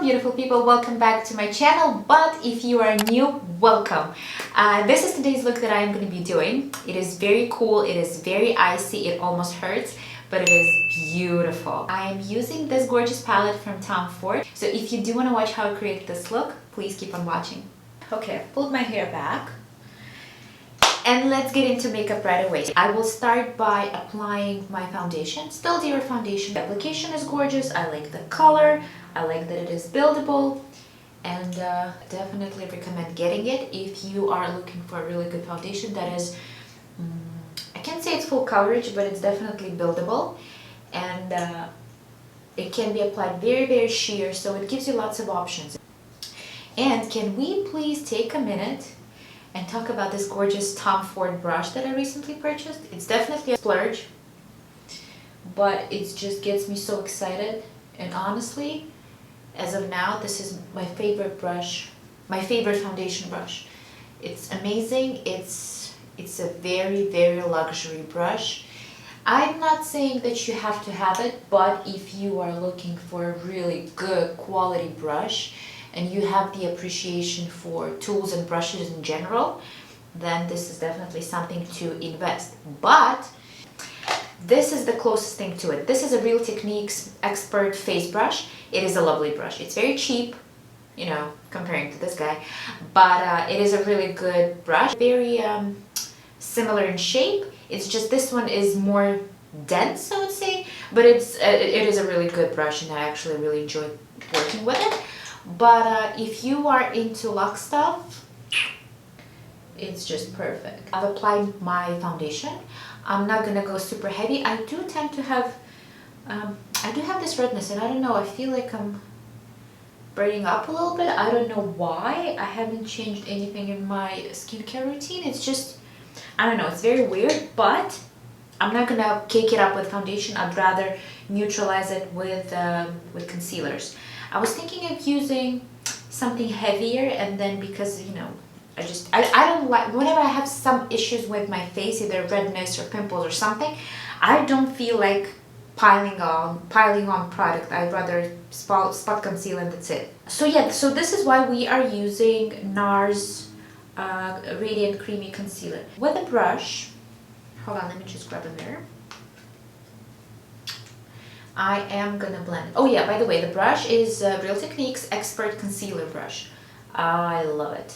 beautiful people, welcome back to my channel. But if you are new, welcome. This is today's look that I am going to be doing. It is very cool, it is very icy, it almost hurts, but it is beautiful. I am using this gorgeous palette from Tom Ford. So if you do want to watch how I create this look, please keep on watching. Okay, I've pulled my hair back. And let's get into makeup right away. I will start by applying my foundation. Still Zero foundation. The application is gorgeous. I like the color. I like that it is buildable. And definitely recommend getting it if you are looking for a really good foundation that is, I can't say it's full coverage, but it's definitely buildable. And it can be applied very, very sheer, so it gives you lots of options. And can we please take a minute and talk about this gorgeous Tom Ford brush that I recently purchased. It's definitely a splurge, but it just gets me so excited. And honestly, as of now, this is my favorite brush, my favorite foundation brush. It's amazing. It's a very, very luxury brush. I'm not saying that you have to have it, but if you are looking for a really good quality brush, and you have the appreciation for tools and brushes in general, then this is definitely something to invest. But this is the closest thing to it. This is a Real Techniques Expert face brush. It is a lovely brush. It's very cheap, you know, comparing to this guy, but it is a really good brush. Very similar in shape. It's just this one is more dense, I would say, but it is a really good brush, and I actually really enjoy working with it. But if you are into luxe stuff, it's just perfect. I've applied my foundation. I'm not gonna go super heavy. I do tend to have, I do have this redness, and I don't know, I feel like I'm burning up a little bit. I don't know why. I haven't changed anything in my skincare routine. It's just, I don't know, it's very weird, but I'm not gonna cake it up with foundation. I'd rather neutralize it with concealers. I was thinking of using something heavier, and then because, you know, I don't like, whenever I have some issues with my face, either redness or pimples or something, I don't feel like piling on product. I'd rather spot conceal and that's it. So yeah, so this is why we are using NARS Radiant Creamy Concealer. With a brush, hold on, let me just grab a mirror. I am gonna blend it. Oh yeah, by the way, the brush is Real Techniques Expert Concealer Brush. I love it.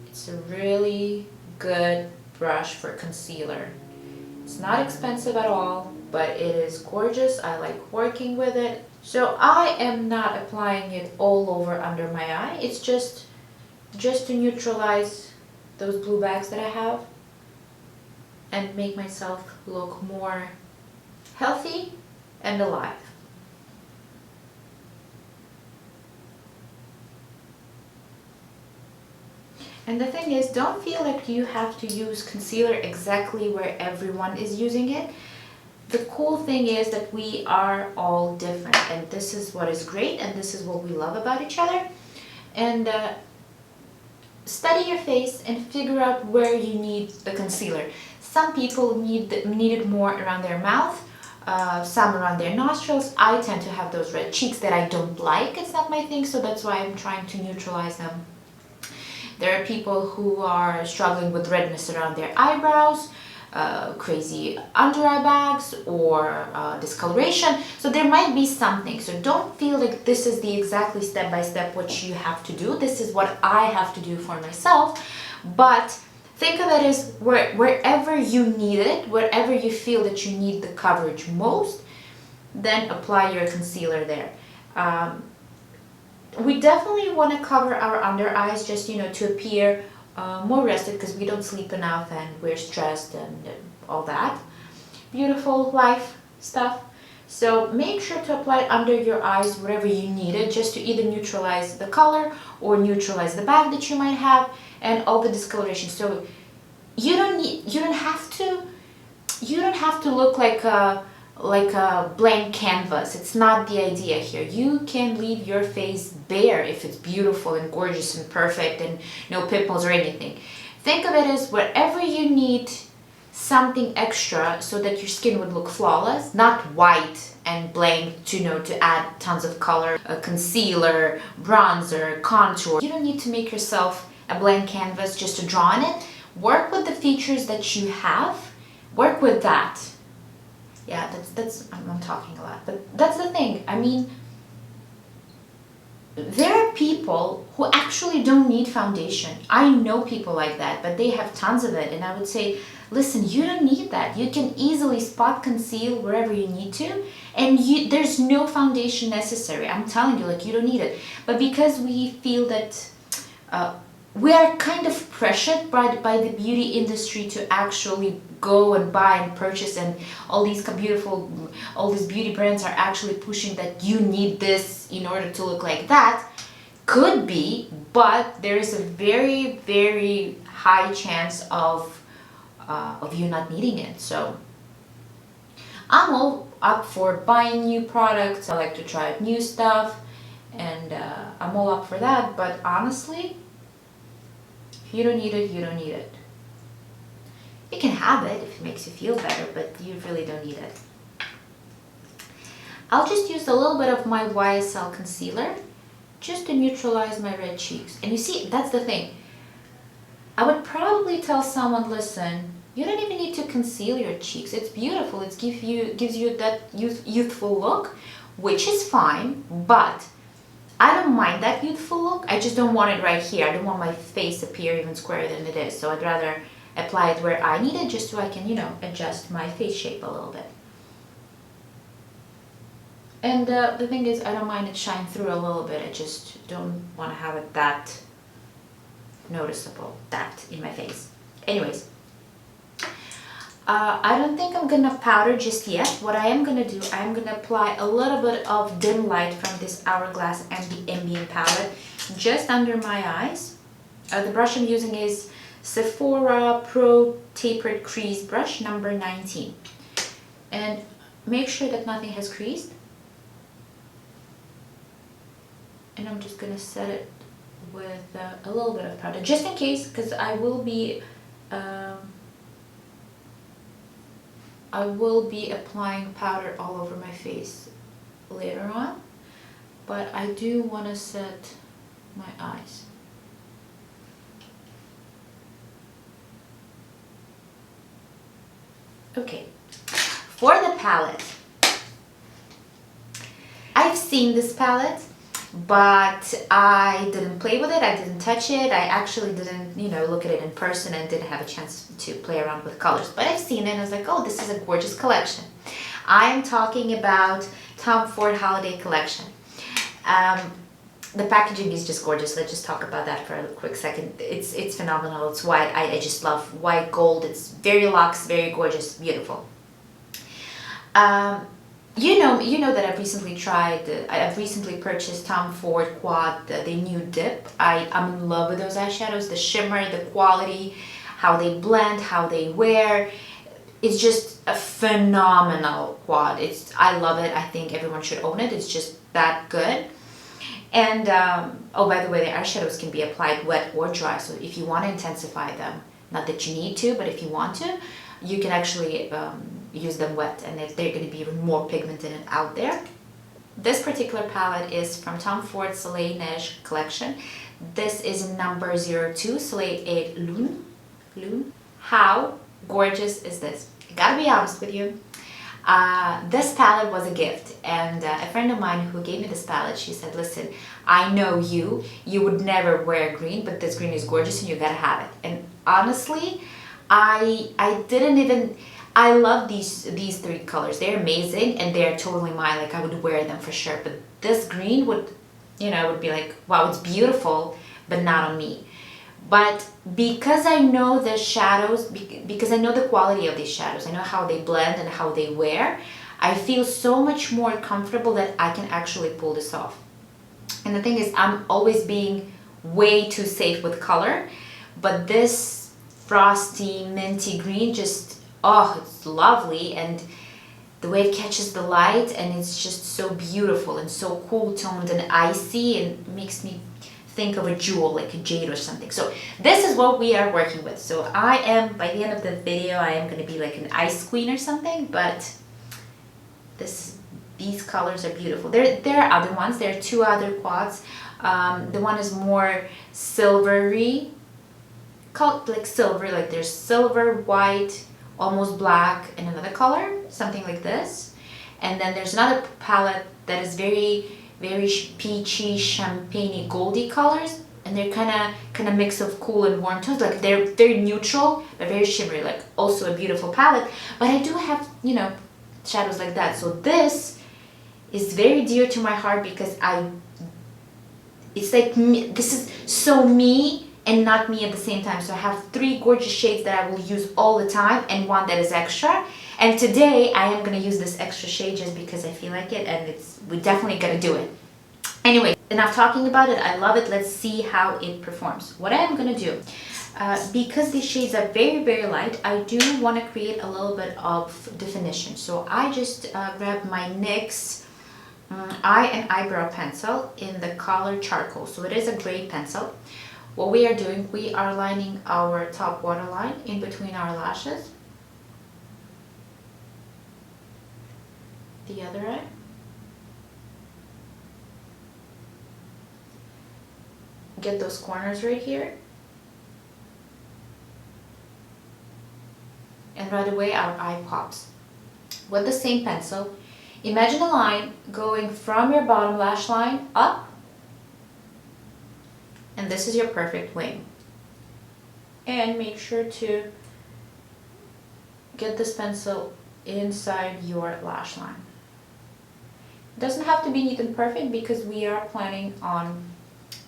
It's a really good brush for concealer. It's not expensive at all, but it is gorgeous. I like working with it. So I am not applying it all over under my eye. It's just to neutralize those blue bags that I have and make myself look more healthy and alive. And the thing is, don't feel like you have to use concealer exactly where everyone is using it. The cool thing is that we are all different, and this is what is great, and this is what we love about each other. And study your face and figure out where you need the concealer. Some people need it more around their mouth, some around their nostrils. I tend to have those red cheeks that I don't like. It's not my thing, so that's why I'm trying to neutralize them. There are people who are struggling with redness around their eyebrows, crazy under eye bags, or discoloration. So there might be something. So don't feel like this is the exactly step-by-step what you have to do. This is what I have to do for myself. But think of it as wherever you need it, wherever you feel that you need the coverage most, then apply your concealer there. We definitely want to cover our under eyes, just, you know, to appear more rested, because we don't sleep enough and we're stressed and all that beautiful life stuff. So make sure to apply it under your eyes wherever you need it, just to either neutralize the color or neutralize the bag that you might have and all the discoloration. So you don't have to look like a blank canvas. It's not the idea here. You can leave your face bare if it's beautiful and gorgeous and perfect and no pimples or anything. Think of it as wherever you need something extra so that your skin would look flawless, not white and blank to, you know, to add tons of color, a concealer, bronzer, contour. You don't need to make yourself a blank canvas just to draw on it. Work with the features that you have. Work with that. Yeah, I'm talking a lot, but that's the thing. I mean, there are people who actually don't need foundation. I know people like that, but they have tons of it. And I would say, listen, you don't need that. You can easily spot conceal wherever you need to. And there's no foundation necessary. I'm telling you, like, you don't need it. But because we feel that we are kind of pressured by the beauty industry to actually go and buy and purchase, and all these beauty brands are actually pushing that you need this in order to look like that. Could be, but there is a very, very high chance of you not needing it. So I'm all up for buying new products. I like to try out new stuff, and I'm all up for that. But honestly, if you don't need it, you don't need it. You can have it if it makes you feel better, but you really don't need it. I'll just use a little bit of my YSL concealer just to neutralize my red cheeks. And you see, that's the thing. I would probably tell someone, listen, you don't even need to conceal your cheeks. It's beautiful. It gives you that youthful look, which is fine, but I don't mind that youthful look. I just don't want it right here. I don't want my face appear even squarer than it is. So I'd rather apply it where I need it, just so I can, you know, adjust my face shape a little bit. And the thing is, I don't mind it shine through a little bit. I just don't want to have it that noticeable, that in my face. Anyways, I don't think I'm gonna powder just yet. What I am gonna do, I'm gonna apply a little bit of dim light from this Hourglass Ambient palette just under my eyes. The brush I'm using is Sephora Pro Tapered Crease Brush number 19. And make sure that nothing has creased. And I'm just gonna set it with a little bit of powder, just in case, because I will be applying powder all over my face later on, but I do want to set my eyes. Okay, for the palette, I've seen this palette, but I didn't play with it, I didn't touch it, I actually didn't, you know, look at it in person and didn't have a chance to play around with colors. But I've seen it and I was like, oh, this is a gorgeous collection. I'm talking about Tom Ford Holiday Collection. The packaging is just gorgeous. Let's just talk about that for a quick second. It's phenomenal. It's white. I just love white gold. It's very luxe, very gorgeous, beautiful. You know that I've recently purchased Tom Ford Quad, the new dip. I'm in love with those eyeshadows, the shimmer, the quality, how they blend, how they wear. It's just a phenomenal quad. I love it. I think everyone should own it. It's just that good. And oh, by the way, the eyeshadows can be applied wet or dry. So if you want to intensify them, not that you need to, but if you want to, you can actually use them wet, and they're going to be even more pigmented and out there. This particular palette is from Tom Ford Soleil Neige collection. This is number 02, Soleil 8 Lune. How gorgeous is this? I gotta be honest with you. This palette was a gift, and a friend of mine who gave me this palette, she said, listen, I know you would never wear green, but this green is gorgeous and you gotta have it. And honestly, I love these three colors. They're amazing and they're totally mine. Like, I would wear them for sure, but this green would be like, wow, it's beautiful, but not on me. But because I know the shadows, because I know the quality of these shadows, I know how they blend and how they wear, I feel so much more comfortable that I can actually pull this off. And the thing is, I'm always being way too safe with color, but this frosty minty green just, oh, it's lovely, and the way it catches the light, and it's just so beautiful and so cool toned and icy, and makes me think of a jewel, like a jade or something. So this is what we are working with. So I am, by the end of the video, I am going to be like an ice queen or something, but this these colors are beautiful. There are other ones. There are two other quads. The one is more silvery, called like silver, like there's silver, white, almost black, and another color, something like this. And then there's another palette that is very, very peachy, champagne, goldy colors, and they're kind of mix of cool and warm tones. Like they're very neutral but very shimmery. Like also a beautiful palette. But I do have, you know, shadows like that. So this is very dear to my heart because it's like me, this is so me and not me at the same time. So I have three gorgeous shades that I will use all the time and one that is extra. And today I am going to use this extra shade just because I feel like it, and we definitely got to do it. Anyway, enough talking about it. I love it. Let's see how it performs. What I am going to do, because these shades are very, very light, I do want to create a little bit of definition. So I just grabbed my NYX eye and eyebrow pencil in the color charcoal. So it is a gray pencil. What we are doing, we are lining our top waterline in between our lashes. The other eye. Get those corners right here. And right away our eye pops. With the same pencil, imagine a line going from your bottom lash line up, and this is your perfect wing. And make sure to get this pencil inside your lash line. It doesn't have to be neat and perfect because we are planning on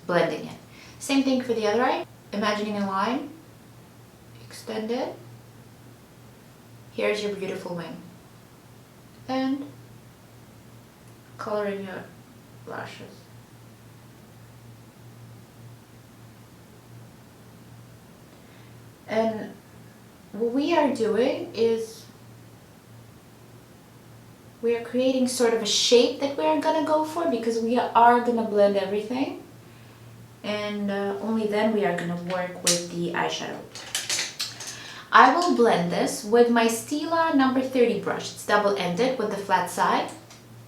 blending it. Same thing for the other eye. Imagining a line, extend it. Here's your beautiful wing. And color in your lashes. And what we are doing is we are creating sort of a shape that we are gonna go for because we are gonna blend everything. And only then we are gonna work with the eyeshadow. I will blend this with my Stila number 30 brush. It's double-ended with the flat side.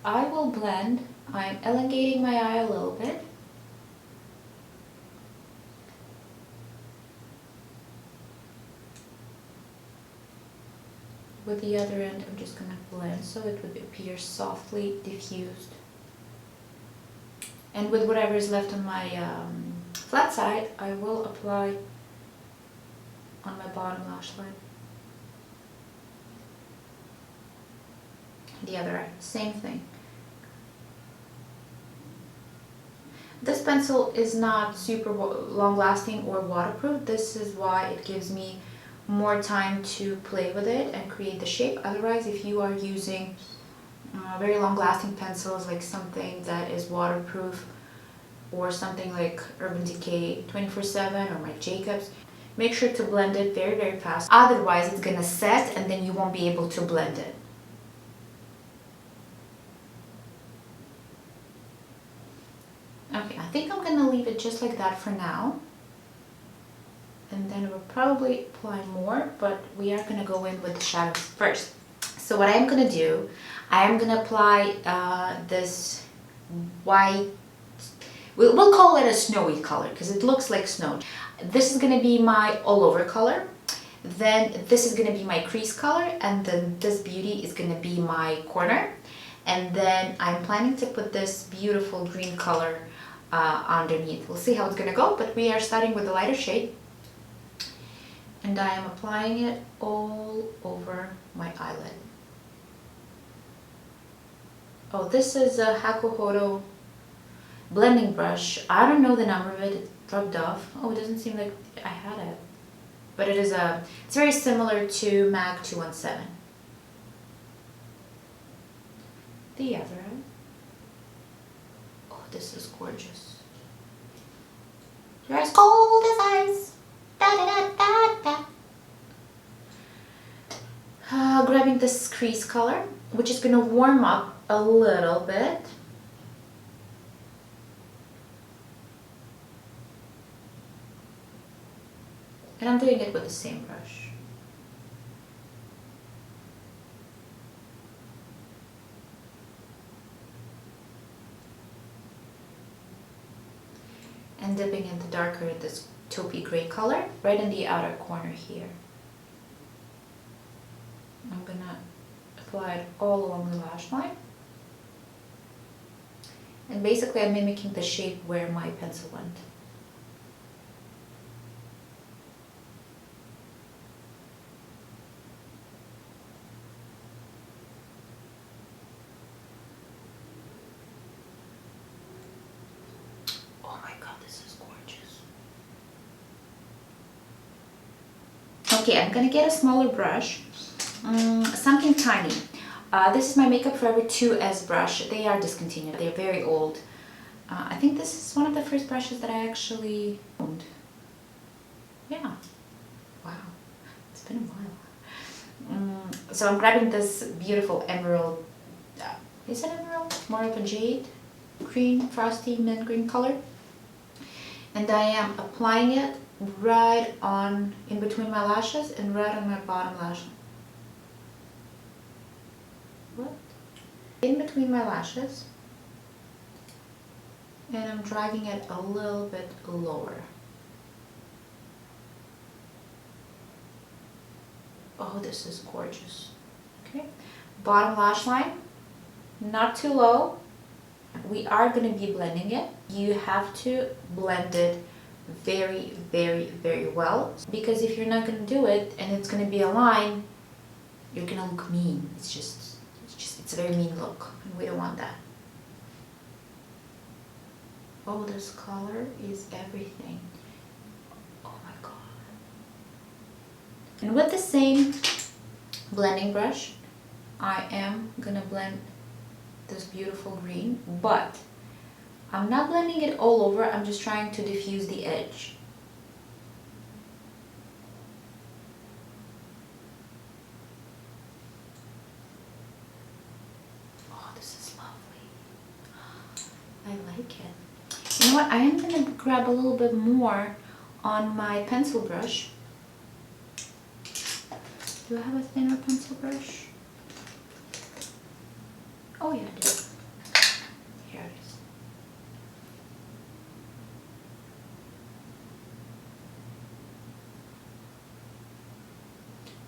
I will blend. I'm elongating my eye a little bit. With the other end, I'm just gonna blend so it would appear softly diffused. And with whatever is left on my flat side, I will apply on my bottom lash line. The other eye, same thing. This pencil is not super long lasting or waterproof. This is why it gives me more time to play with it and create the shape. Otherwise, if you are using very long lasting pencils, like something that is waterproof or something like Urban Decay 24/7 or my Jacobs, make sure to blend it very, very fast. Otherwise, it's gonna set and then you won't be able to blend it. Okay, I think I'm gonna leave it just like that for now. And then we'll probably apply more, but we are gonna go in with the shadows first. So what I'm gonna do, I am gonna apply this white, we'll call it a snowy color because it looks like snow. This is gonna be my all over color. Then this is gonna be my crease color, and then this beauty is gonna be my corner. And then I'm planning to put this beautiful green color underneath. We'll see how it's gonna go, but we are starting with the lighter shade. And I am applying it all over my eyelid. Oh, this is a Hakuhodo blending brush. I don't know the number of it, it rubbed off. Oh, it doesn't seem like I had it. But it is it's very similar to MAC 217. The other eye. Oh, this is gorgeous. You're as cold as ice. Da, da, da, da, da. Grabbing this crease color, which is going to warm up a little bit. And I'm doing it with the same brush. and dipping into darker, this taupey gray color, right in the outer corner here. I'm gonna apply it all along the lash line. And basically I'm mimicking the shape where my pencil went. Oh my god, this is gorgeous. Okay, I'm gonna get a smaller brush, something tiny. This is my Makeup Forever 2S brush. They are discontinued, they're very old. I think this is one of the first brushes that I actually owned. Yeah, wow, it's been a while. So I'm grabbing this beautiful emerald, is it emerald? More of a jade, green, frosty mint green color. And I am applying it right on, in between my lashes and right on my bottom lash. What? In between my lashes, and I'm dragging it a little bit lower. Oh, this is gorgeous. Okay, bottom lash line, not too low. We are going to be blending it. You have to blend it very, very, very well, because if you're not going to do it and it's going to be a line, you're going to look mean. It's a very mean look, and we don't want that. Oh, this color is everything. Oh my god. And with the same blending brush, I am gonna blend this beautiful green, but I'm not blending it all over, I'm just trying to diffuse the edge. I like it. You know what? I am going to grab a little bit more on my pencil brush. Do I have a thinner pencil brush? Oh yeah, I do. Here it is.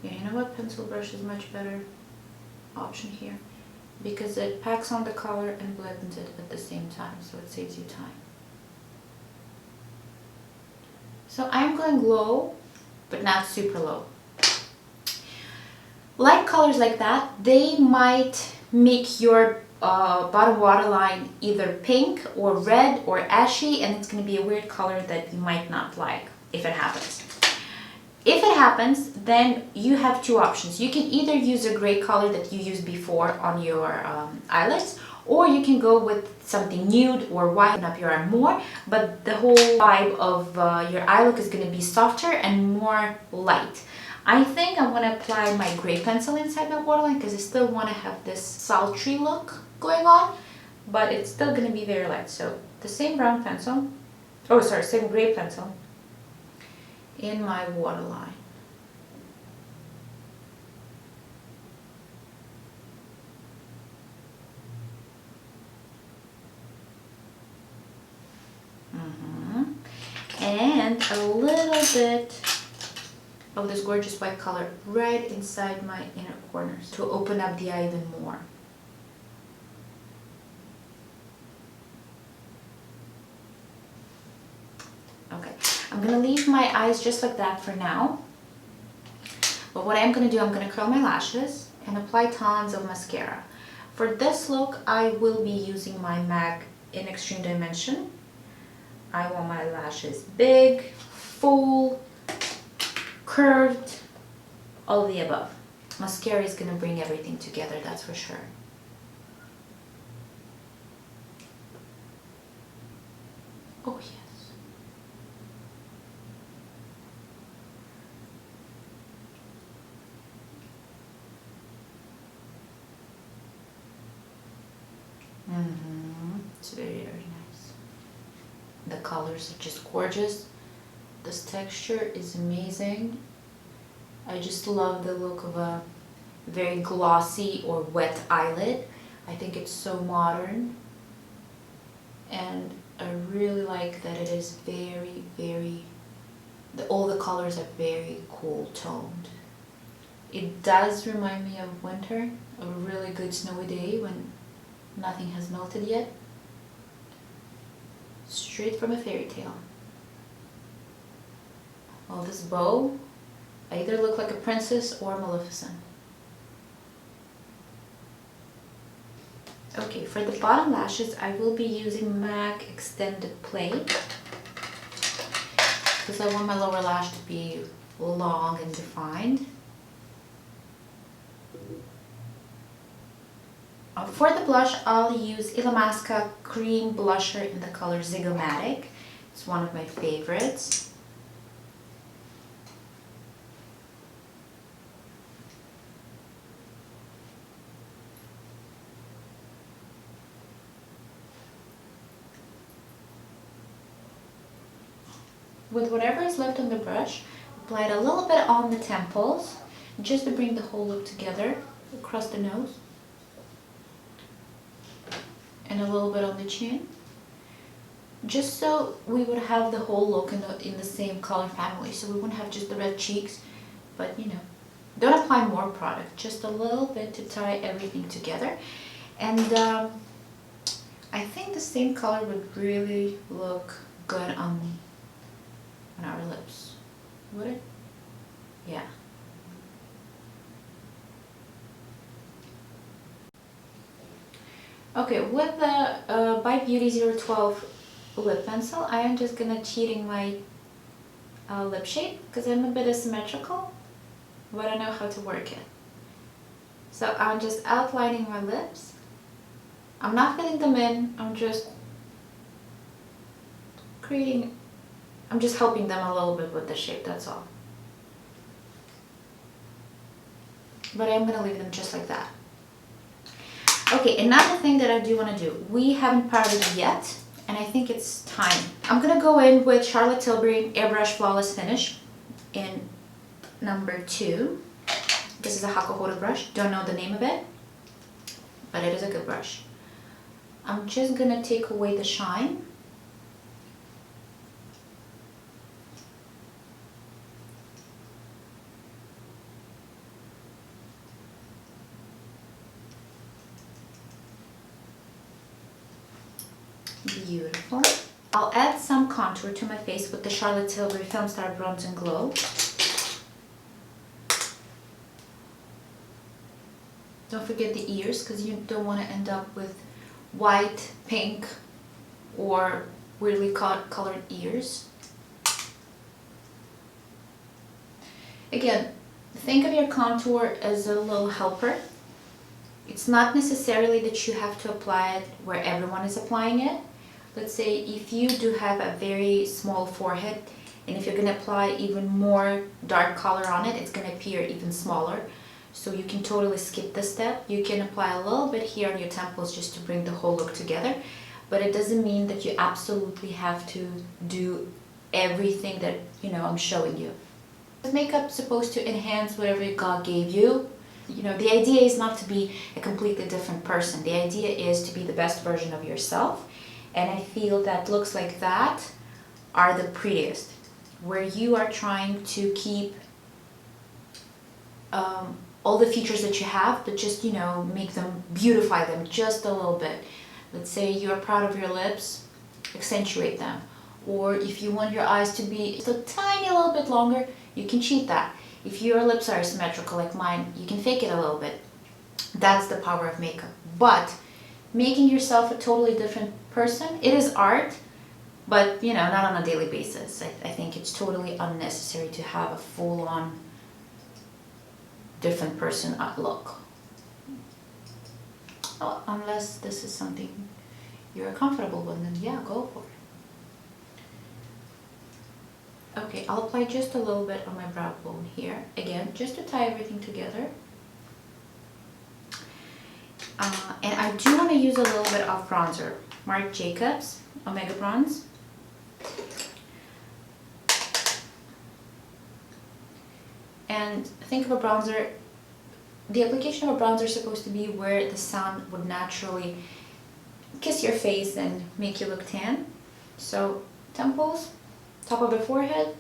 Yeah, you know what? Pencil brush is much better option here, because it packs on the color and blends it at the same time, so it saves you time. So I'm going low, but not super low. Light colors like that, they might make your bottom waterline either pink or red or ashy, and it's going to be a weird color that you might not like if it happens. If it happens, then you have two options. You can either use a gray color that you used before on your eyelids, or you can go with something nude or white up your eye more, but the whole vibe of your eye look is going to be softer and more light. I think I want to apply my gray pencil inside my waterline because I still want to have this sultry look going on, but it's still going to be very light. So the same brown pencil, oh sorry, same gray pencil in my waterline. And a little bit of this gorgeous white color right inside my inner corners to open up the eye even more. Okay, I'm gonna leave my eyes just like that for now. But what I'm gonna do, I'm gonna curl my lashes and apply tons of mascara. For this look, I will be using my MAC in Extreme Dimension. I want my lashes big, full, curved, all of the above. Mascara is gonna bring everything together, that's for sure. Oh yes. It's very, very nice. The colors are just gorgeous. This texture is amazing. I just love the look of a very glossy or wet eyelid. I think it's so modern, and I really like that it is very, all the colors are very cool toned. It does remind me of winter, a really good snowy day when nothing has melted yet. Straight from a fairy tale. Well, this bow, I either look like a princess or Maleficent. Okay, for the bottom lashes, I will be using MAC Extended Play because I want my lower lash to be long and defined. For the blush, I'll use Illamasqua Cream Blusher in the color Zygomatic. It's one of my favorites. With whatever is left on the brush, apply it a little bit on the temples, just to bring the whole look together across the nose. And a little bit on the chin, just so we would have the whole look in the same color family, so we wouldn't have just the red cheeks, but you know, don't apply more product, just a little bit to tie everything together. And I think the same color would really look good on our lips, would it? Yeah. Okay, with the by Beauty 012 lip pencil, I am just gonna cheating my lip shape because I'm a bit asymmetrical, but I know how to work it. So I'm just outlining my lips. I'm not filling them in, I'm just helping them a little bit with the shape, that's all. But I'm gonna leave them just like that. Okay, another thing that I do want to do, we haven't powdered yet, and I think it's time. I'm going to go in with Charlotte Tilbury Airbrush Flawless Finish in number 2. This is a Hakuhodo brush, don't know the name of it, but it is a good brush. I'm just going to take away the shine. Beautiful. I'll add some contour to my face with the Charlotte Tilbury Film Star Bronze and Glow. Don't forget the ears, because you don't want to end up with white, pink, or weirdly colored ears. Again, think of your contour as a little helper. It's not necessarily that you have to apply it where everyone is applying it. Let's say if you do have a very small forehead, and if you're going to apply even more dark color on it, it's going to appear even smaller. So you can totally skip this step. You can apply a little bit here on your temples just to bring the whole look together, but it doesn't mean that you absolutely have to do everything that, you know, I'm showing you. Makeup's supposed to enhance whatever God gave you. You know, the idea is not to be a completely different person. The idea is to be the best version of yourself. And I feel that looks like that are the prettiest, where you are trying to keep all the features that you have, but just, you know, make them, beautify them just a little bit. Let's say you're proud of your lips, accentuate them. Or if you want your eyes to be just a tiny little bit longer, you can cheat that. If your lips are symmetrical like mine, you can fake it a little bit. That's the power of makeup. But making yourself a totally different person, it is art, but you know, not on a daily basis. I think it's totally unnecessary to have a full-on different person look. Oh, unless this is something you're comfortable with, then yeah, go for it. Okay, I'll apply just a little bit on my brow bone here, again, just to tie everything together. And I do want to use a little bit of bronzer, Marc Jacobs Omega Bronze. And think of a bronzer, the application of a bronzer is supposed to be where the sun would naturally kiss your face and make you look tan. So temples, top of the forehead,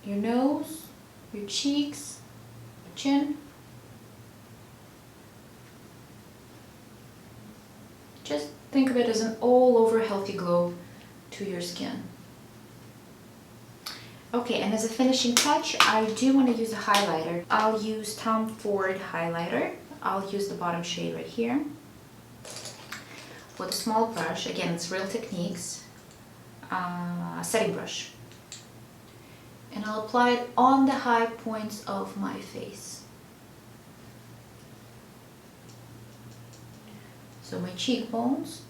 your nose, your cheeks, your chin. Just think of it as an all-over healthy glow to your skin. Okay, and as a finishing touch, I do want to use a highlighter. I'll use Tom Ford highlighter. I'll use the bottom shade right here. With a small brush, again, it's Real Techniques, setting brush. And I'll apply it on the high points of my face. So my cheekbones,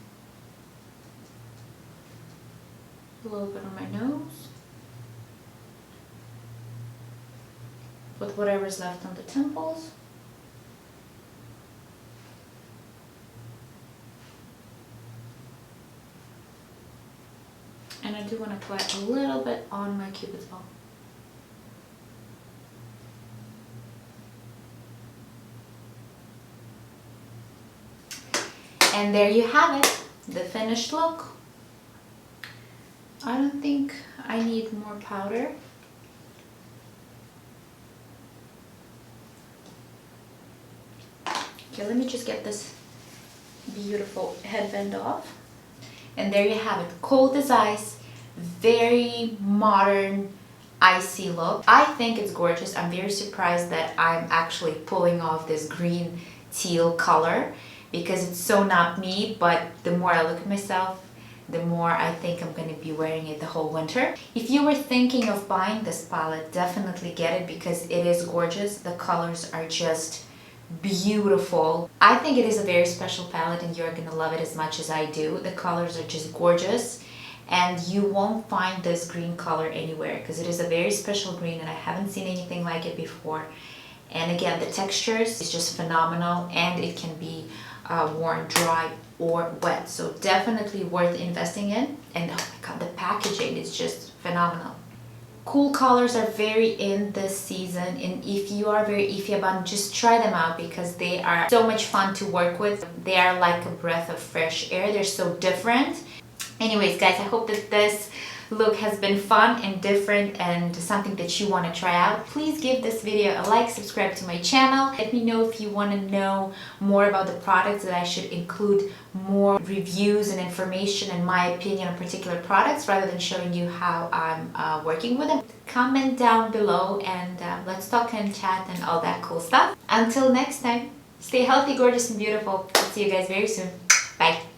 a little bit on my nose, with whatever's left on the temples. And I do want to apply a little bit on my cupid's bow. And there you have it, the finished look. I don't think I need more powder. Okay, let me just get this beautiful headband off. And there you have it, cold as ice, very modern, icy look. I think it's gorgeous. I'm very surprised that I'm actually pulling off this green teal color because it's so not me, but the more I look at myself, the more I think I'm going to be wearing it the whole winter. If you were thinking of buying this palette, definitely get it because it is gorgeous. The colors are just beautiful. I think it is a very special palette and you're going to love it as much as I do. The colors are just gorgeous and you won't find this green color anywhere because it is a very special green and I haven't seen anything like it before. And again, the textures is just phenomenal and it can be worn dry or wet, so definitely worth investing in. And oh my god, the packaging is just phenomenal. Cool colors are very in this season, and if you are very iffy about them, just try them out because they are so much fun to work with. They are like a breath of fresh air. They're so different. Anyways guys, I hope that this look has been fun and different and something that you want to try out. Please give this video a like, subscribe to my channel. Let me know if you want to know more about the products, that I should include more reviews and information and my opinion on particular products rather than showing you how I'm working with them. Comment down below and let's talk and chat and all that cool stuff. Until next time, stay healthy, gorgeous and beautiful. I'll see you guys very soon.